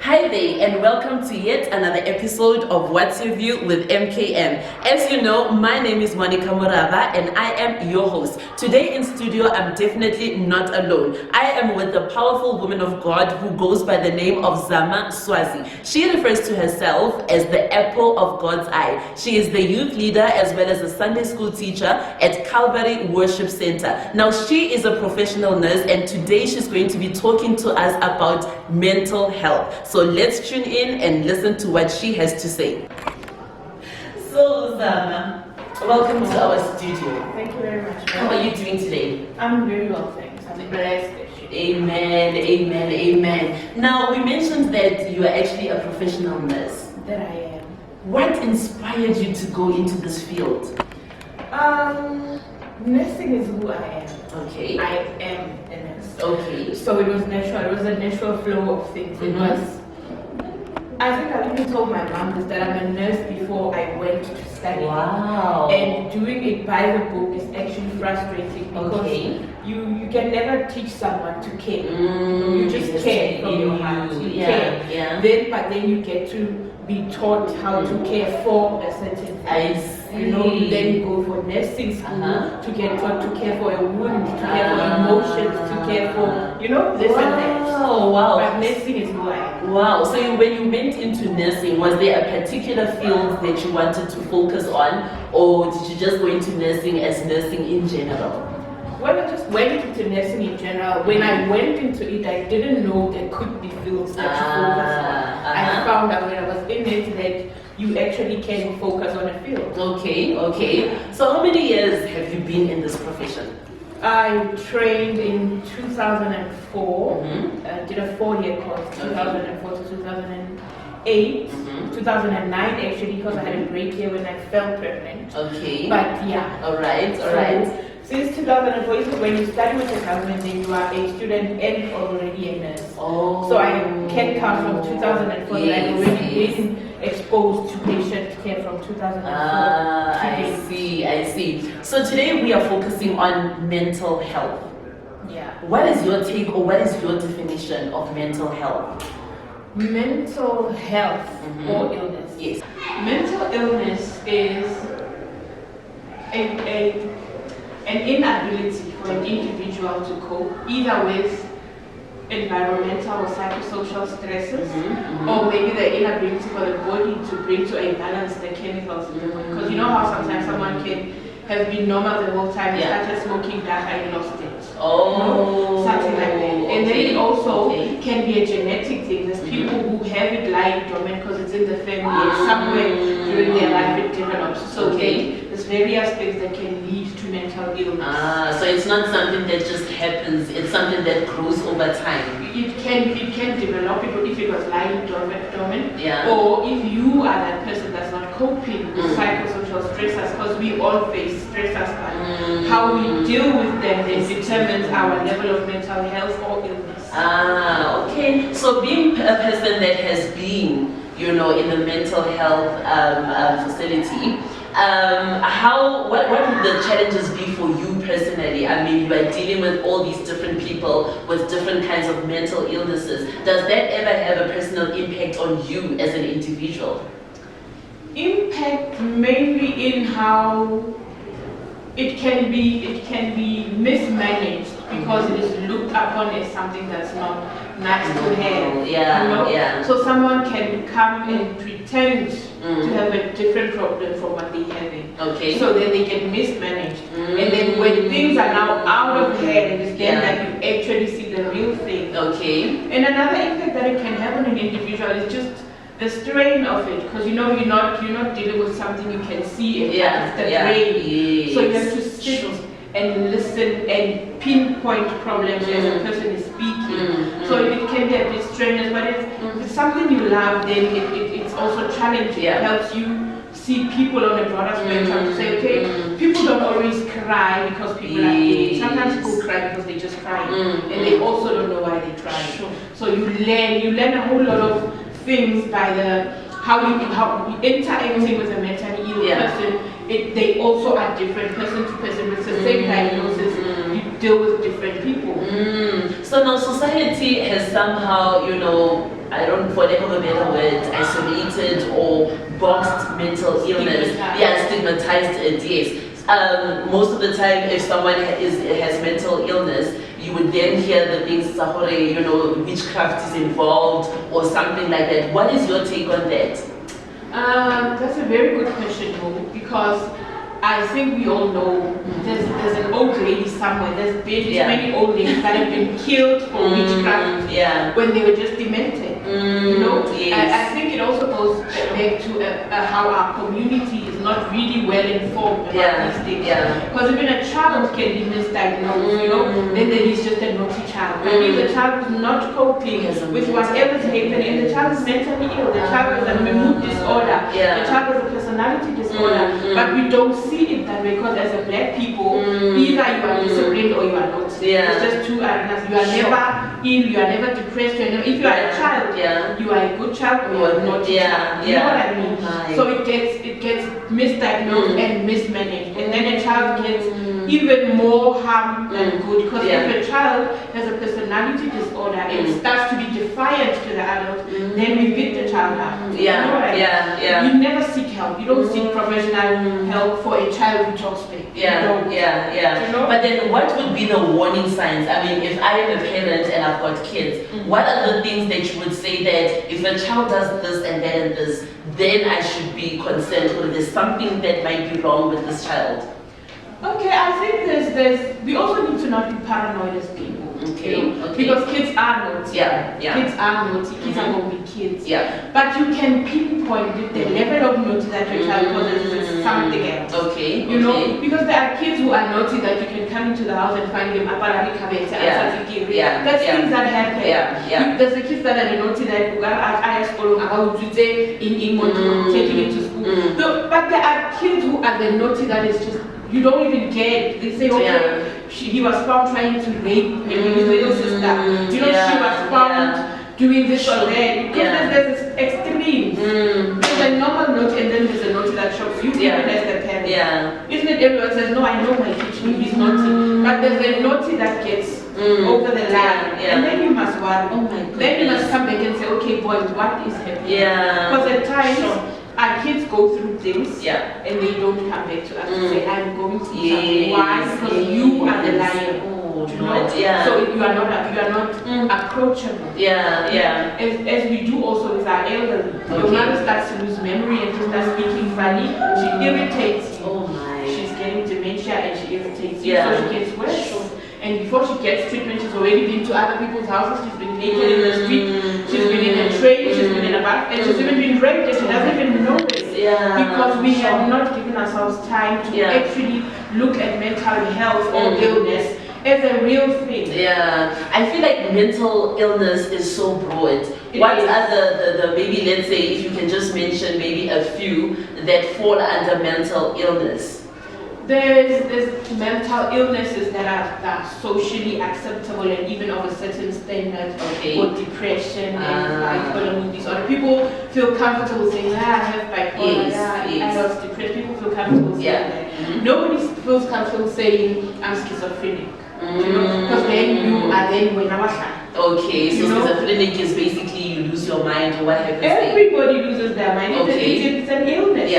Hi there and welcome to yet another episode of What's Your View with MKM. As you know, my name is Muravha and I am your host. Today in studio, I'm definitely not alone. I am with the powerful woman of God who goes by the name of Zamaswazi. She refers to herself as the apple of God's eye. She is the youth leader as well as a Sunday school teacher at Calvary Worship Center. Now, she is a professional nurse and today she's going to be talking to us about mental health. So let's tune in and listen to what she has to say. So Zama, welcome to our studio. Thank you very much. How are you doing today? I'm very well, thanks. I'm blessed. Amen, amen, amen. Now, we mentioned that you are actually a professional nurse. That I am. What inspired you to go into this field? Nursing is who I am. Okay. I am a nurse. Okay. So it was natural. It was a natural flow of things. It was. I think I even told my mom that I'm a nurse before I went to study. Wow. And doing it by the book is actually frustrating because you can never teach someone to care. You just care from your heart. You care. Yeah. But then you get to be taught how to care for a certain thing. I see. You then you go for nursing school to get taught to care for a wound, to care for emotions, to care for, this and that. Oh, wow. But nursing is who I am. Wow. So when you went into nursing, was there a particular field that you wanted to focus on, or did you just go into nursing as nursing in general? Well, I just went into nursing in general. When I went into it, I didn't know there could be fields that you focus on. I found out when I was in it that you actually can focus on a field. Okay. So how many years have you been in this profession? I trained in 2004. Did a 4-year course, 2004 to 2008. 2009 actually, because I had a break here when I fell pregnant. Okay. But yeah. All right. Since 2004, when you study with the government, then you are a student and already a nurse. Oh. So I can count from 2004 that I've already been exposed to patient care from 2004. I see. So today we are focusing on mental health. Yeah. What is your take or what is your definition of mental health? Mental health or illness? Yes. Mental illness is an inability for an individual to cope either with environmental or psychosocial stresses, or maybe the inability for the body to bring to a balance the chemicals in the body. Because you know how sometimes someone can have been normal the whole time, started smoking that and lost it. Something like that. And then it also can be a genetic thing. There's people who have it lying dormant because it's in the family and somewhere during their life it develops. So there's various things that can lead to mental illness. So it's not something that just happens, it's something that grows over time. It can develop if it was lying dormant, or if you are that person that's not coping with psychosocial stressors, because we all face stressors, but how we deal with them then determines our level of mental health or illness. Okay. So being a person that has been, in the mental health facility, what would the challenges be for you personally? I mean, you are dealing with all these different people with different kinds of mental illnesses. Does that ever have a personal impact on you as an individual? Impact mainly in how it can be mismanaged because it is looked upon as something that's not nice to have. So someone can come and pretend to have a different problem from what they're having. So then they get mismanaged. And then when things are now out of hand, it's then that you actually see the real thing. And another impact that it can have on an individual is just the strain of it, because you're not dealing with something you can see and it's the brain. So you have to sit and listen and pinpoint problems as a person is speaking. So it can be a bit strenuous, but if it's something you love, then it's also challenging. It helps you see people on a broader spectrum to say, okay, people don't always cry because people are pain. Sometimes people cry because they just cry, and they also don't know why they cry. So you learn a whole lot of things by how you interacting with a mentally ill person. They also are different person to person with the same diagnosis. You deal with different people. So now society has somehow, I don't, for lack of a better word, isolated or boxed mental illness. Yeah, stigmatized it, yes. Most of the time, if someone has mental illness, you would then hear the things, Sahore, you know, witchcraft is involved or something like that. What is your take on that? That's a very good question, Mo, because I think we all know there's an old lady somewhere. There's been too many old ladies that have been killed for witchcraft when they were just demented. You know, I think it also goes back to how our community is not really well informed about these things. Because even a child can be misdiagnosed, you know, then there is just a naughty child. But if the child is not coping with whatever's happening, the child is mentally ill, the child has a mood disorder, the child has a personality disorder, but we don't see it that way because as a black people, either you are disciplined or you are not. It's just two arenas. You are never ill, you are never depressed, if you are a child, you are a good child or you are not a child. You know what I mean? So it gets misdiagnosed and mismanaged. And then a child gets even more harm than good. Because if a child has a personality disorder and starts to be defiant to the adult, then we beat the child up. You know what I mean? You never seek help. You don't seek professional help for a child who talks back. You know? But then what would be the warning signs? I mean, if I am a parent and I've got kids, what are the things that you would say that if a child does this and that and this, then I should be concerned, or there's something that might be wrong with this child? Okay, I think we also need to not be paranoid as people. Okay. Because kids are naughty. Kids are naughty. Kids are going to be kids. But you can pinpoint the level of naughty that your child possesses is something else. You know, because there are kids who are naughty that you can come into the house and find them apparently That's things that happen. There's the kids that are naughty that I school about taking it to school. But there are kids who are the naughty that is just, you don't even get it. They say, okay, he was found trying to rape his little sister. You know, she was found doing this or that. Because there's this extreme. There's a normal note and then there's a note that shocks you, even as the parent. Isn't it? Everyone says, no, I know my kid, he's naughty. But there's a naughty that gets over the line. And then you must worry. Oh my goodness. Then you must come back and say, okay, boy, what is happening? Because at times, our kids go through things and they don't come back to us and say, I'm going through something. Why? Because you are the lion. So you are not approachable. As we do also with our elderly. Your mother starts to lose memory and she starts speaking funny. She irritates you. She's getting dementia and she irritates you. So she gets worse. And before she gets treatment, she's already been to other people's houses, she's been naked in the street, she's been in a train, she's been in a bath, and she's even been raped and she doesn't even know it. Because we have not given ourselves time to actually look at mental health or illness as a real thing. I feel like mental illness is so broad. What are the maybe, let's say, if you can just mention maybe a few that fall under mental illness? There's mental illnesses that are socially acceptable and even of a certain standard, or depression and bipolar mood disorder. People feel comfortable saying, I have bipolar, I was depressed. People feel comfortable saying that. Nobody feels comfortable saying, I'm schizophrenic. You know, because then you are then when I was so schizophrenic is basically you lose your mind, or what happens? Everybody loses their mind. It's an illness.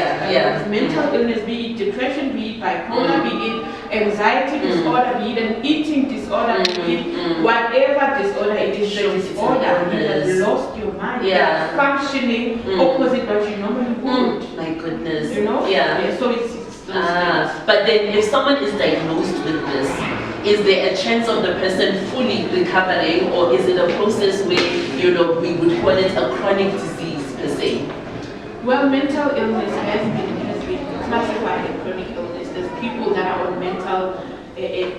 Mental illness, be it depression, be it bipolar, be it anxiety disorder, be it an eating disorder, be it whatever disorder it is, the disorder. You have lost your mind. You are functioning opposite what you normally would. My goodness. You know? So it's but then if someone is diagnosed with this, is there a chance of the person fully recovering, or is it a process where, you know, we would call it a chronic disease per se? Well, mental illness has been classified as chronic illness. There's people that are on mental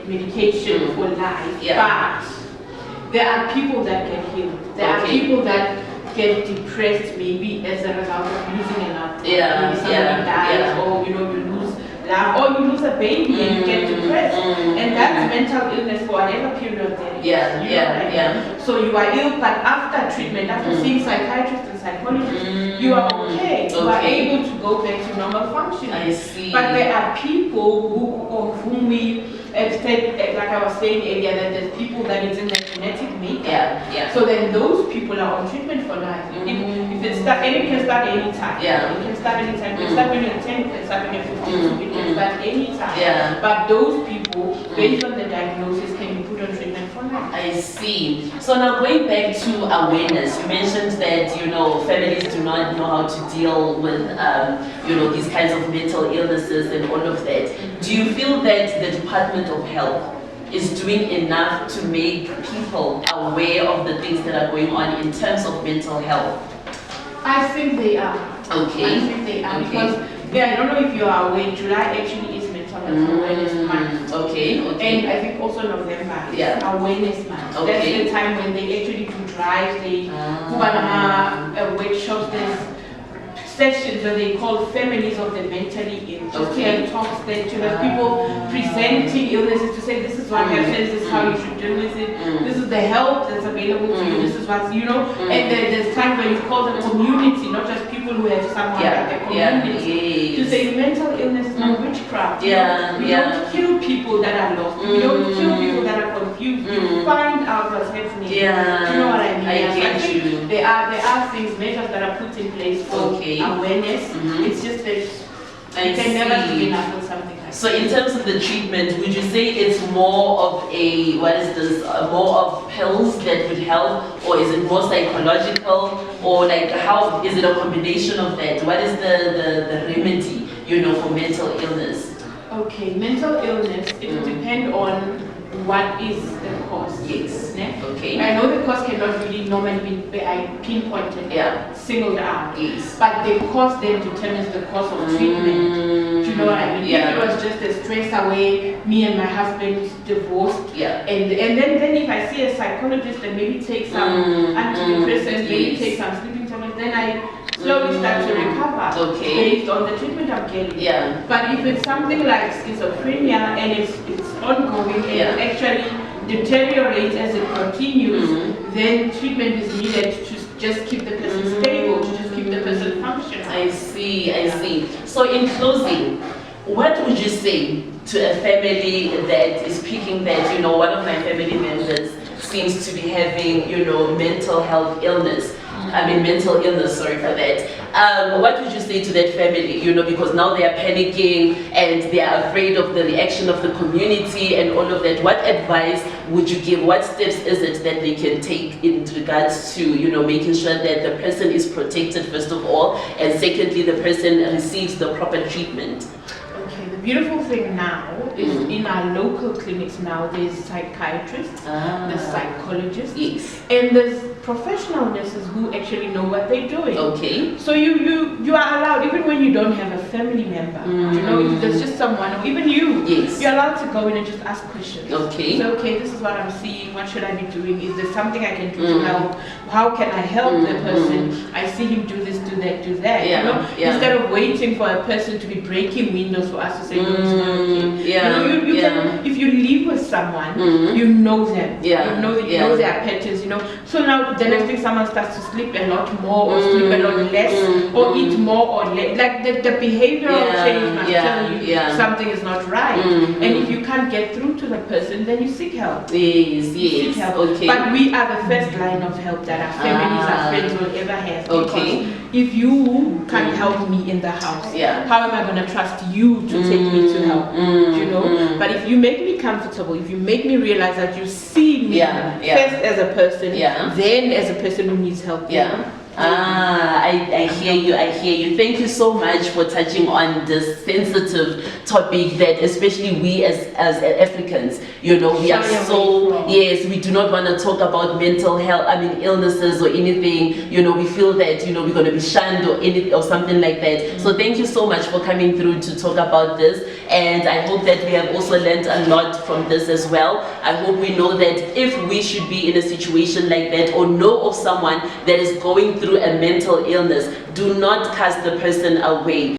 medication for life, but there are people that get healed. There are people that get depressed maybe as a result of losing a loved one. Maybe somebody dies, or you lose love, or you lose a baby and you get depressed, and that's mental illness for whatever period there is. So you are ill, but after treatment, after seeing psychiatrists and psychologists, you are okay. You are able to go back to normal functioning. I see. But there are people of whom we like I was saying earlier, that there's people that it's in their genetic makeup. Yeah. So then those people are on treatment for life. If it start, and it can start anytime. Yeah. It can start anytime. It can start when you're 10, it can start when you're 15, it can start anytime. Yeah. But those people, based on the diagnosis, can be put on treatment for life. I see. So now going back to awareness, you mentioned that, you know, families do not know how to deal with, you know, these kinds of mental illnesses and all of that. Do you feel that the Department of Health is doing enough to make people aware of the things that are going on in terms of mental health? I think they are. Okay. I think they are because I don't know if you are aware, July actually is Mental Health Awareness Month. Okay. And I think also November is Awareness Month. Okay. That's the time when they actually do drives, they do workshops, there's sessions where they call families of the mentally ill. Just to have talks there, to have people presenting illnesses, to say this is what happens, this is how you should deal with it, this is the help that's available to you, this is what, you know, and there's times where you call the community, not just people who have someone like the community, to say mental illness is not witchcraft. We don't kill people that are lost, we don't kill people that are confused, we find out what's happening. Do you know what I mean? I think there are things, measures that are put in place for awareness. It's just that you can never do enough with something like that. So in terms of the treatment, would you say it's more of a, more of pills that would help, or is it more psychological, or like how, is it a combination of that? What is the remedy, you know, for mental illness? Okay, mental illness, it will depend on what is the cause. Yes. Okay. I know the cause cannot really normally be pinpointed, singled out. Yes. But the cause then determines the course of treatment. Do you know what I mean? Yeah. If it was just a stress away, me and my husband divorced, and then if I see a psychologist and maybe take some antidepressants, maybe take some sleeping tablets, then I slowly start to recover based on the treatment I'm getting. But if it's something like schizophrenia and it's ongoing and it actually deteriorates as it continues, then treatment is needed to just keep the person stable, to just keep the person functional. I see. So in closing, what would you say to a family that is picking that, you know, one of my family members seems to be having, you know, mental illness, sorry for that. What would you say to that family, you know, because now they are panicking and they are afraid of the reaction of the community and all of that. What advice would you give? What steps is it that they can take in regards to, you know, making sure that the person is protected first of all, and secondly, the person receives the proper treatment? The beautiful thing now is in our local clinics now there's psychiatrists, there's psychologists, and there's professional nurses who actually know what they're doing. So you are allowed, even when you don't have a family member, you know, if there's just someone, or even you're allowed to go in and just ask questions. So, this is what I'm seeing, what should I be doing? Is there something I can do to help? How can I help the person? I see him do this, do that, you know? Instead of waiting for a person to be breaking windows for us to say, no, it's not okay. You know, if you live with someone, you know them. You know their patterns, you know. So now the next thing someone starts to sleep a lot more or sleep a lot less or eat more or less. Like the behavioral change must tell you something is not right. And if you can't get through to the person, then you seek help. Seek help. But we are the first line of help that our families, our friends will ever have. Because if you can't help me in the house, how am I going to trust you to take me to help? You know? But if you make me comfortable, if you make me realize that you see me first as a person, then as a person who needs help. I hear you. Thank you so much for touching on this sensitive topic that especially we as Africans, you know, we are so, we do not want to talk about mental health, illnesses or anything, you know, we feel that, you know, we're going to be shunned or anything or something like that. So thank you so much for coming through to talk about this, and I hope that we have also learned a lot from this as well. I hope we know that if we should be in a situation like that or know of someone that is going through a mental illness, do not cast the person away.